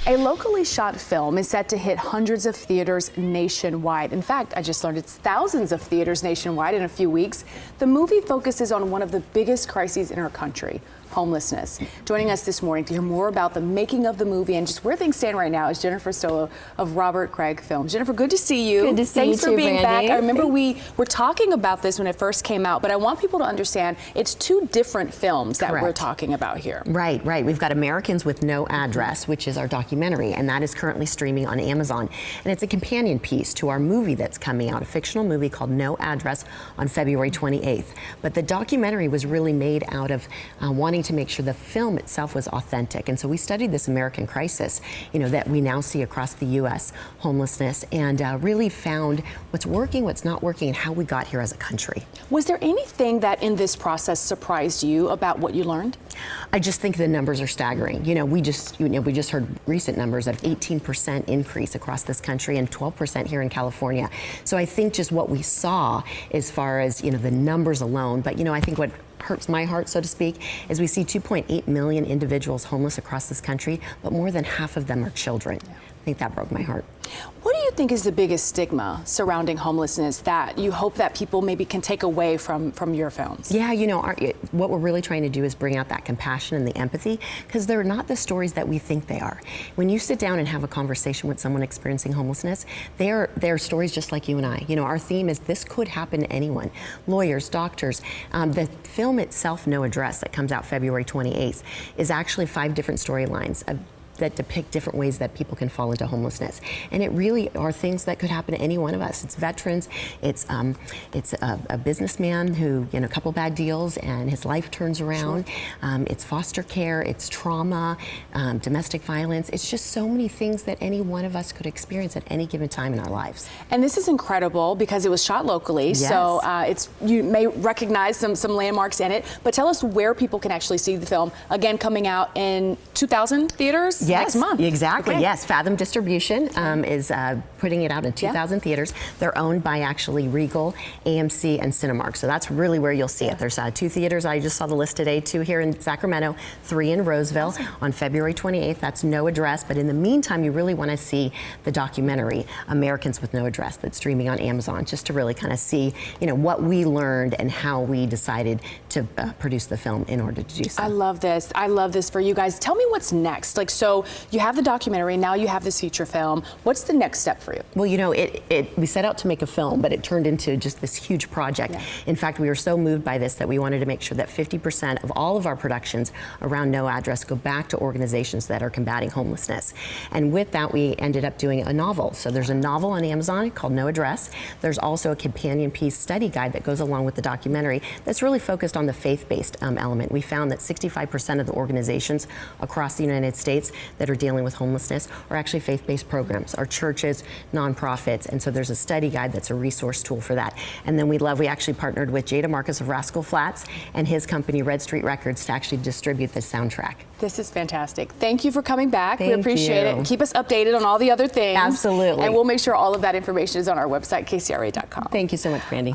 A locally shot film is set to hit hundreds of theaters nationwide. In fact, I just learned it's thousands of theaters nationwide in a few weeks. The movie focuses on one of the biggest crises in our country, homelessness. Joining us this morning to hear more about the making of the movie and just where things stand right now is Jennifer Stolo of Robert Craig Films. Jennifer, good to see you. Good to see Thanks you for being Brandy. back. I remember we were talking about this when it first came out, but I want people to understand it's two different films that we're talking about here. Right. We've got Americans with No Address, which is our documentary, and that is currently streaming on Amazon. And it's a companion piece to our movie that's coming out, a fictional movie called No Address on February 28th. But the documentary was really made out of wanting to make sure the film itself was authentic. And so we studied this American crisis, that we now see across the U.S., homelessness, and really found what's working, what's not working, and how we got here as a country. Was there anything that in this process surprised you about what you learned? I just think the numbers are staggering. We just heard recent numbers of 18% increase across this country and 12% here in California. So I think just what we saw as far as, the numbers alone, but I think what hurts my heart, so to speak, is we see 2.8 million individuals homeless across this country, but more than half of them are children. Yeah. I think that broke my heart. What do you think is the biggest stigma surrounding homelessness that you hope that people maybe can take away from your films? Yeah, what we're really trying to do is bring out that compassion and the empathy, because they're not the stories that we think they are. When you sit down and have a conversation with someone experiencing homelessness, they're stories just like you and I. Our theme is this could happen to anyone. Lawyers, doctors. The film itself, No Address, that comes out February 28th, is actually 5 different storylines that depict different ways that people can fall into homelessness. And it really are things that could happen to any one of us. It's veterans, it's a businessman who, a couple bad deals and his life turns around. Sure. It's foster care, it's trauma, domestic violence. It's just so many things that any one of us could experience at any given time in our lives. And this is incredible because it was shot locally. Yes. So you may recognize some landmarks in it, but tell us where people can actually see the film. Again, coming out in 2,000 theaters? Yes, next month. Exactly. Okay. Yes, Fathom Distribution is putting it out in 2,000 theaters. They're owned by actually Regal, AMC, and Cinemark. So that's really where you'll see it. There's 2 theaters. I just saw the list today. 2 here in Sacramento, 3 in Roseville on February 28th. That's No Address. But in the meantime, you really want to see the documentary Americans with No Address that's streaming on Amazon, just to really kind of see, what we learned and how we decided to produce the film in order to do so. I love this. I love this for you guys. Tell me what's next. So you have the documentary, now you have this feature film. What's the next step for you? Well, we set out to make a film, but it turned into just this huge project. Yeah. In fact, we were so moved by this that we wanted to make sure that 50% of all of our productions around No Address go back to organizations that are combating homelessness. And with that, we ended up doing a novel. So there's a novel on Amazon called No Address. There's also a companion piece study guide that goes along with the documentary that's really focused on the faith-based element. We found that 65% of the organizations across the United States that are dealing with homelessness are actually faith-based programs, are churches, nonprofits, and so there's a study guide that's a resource tool for that. And then we actually partnered with Jada Marcus of Rascal Flatts and his company Red Street Records to actually distribute the soundtrack. This is fantastic. Thank you for coming back. Thank we appreciate it. Keep us updated on all the other things. Absolutely. And we'll make sure all of that information is on our website, KCRA.com. Thank you so much, Brandy.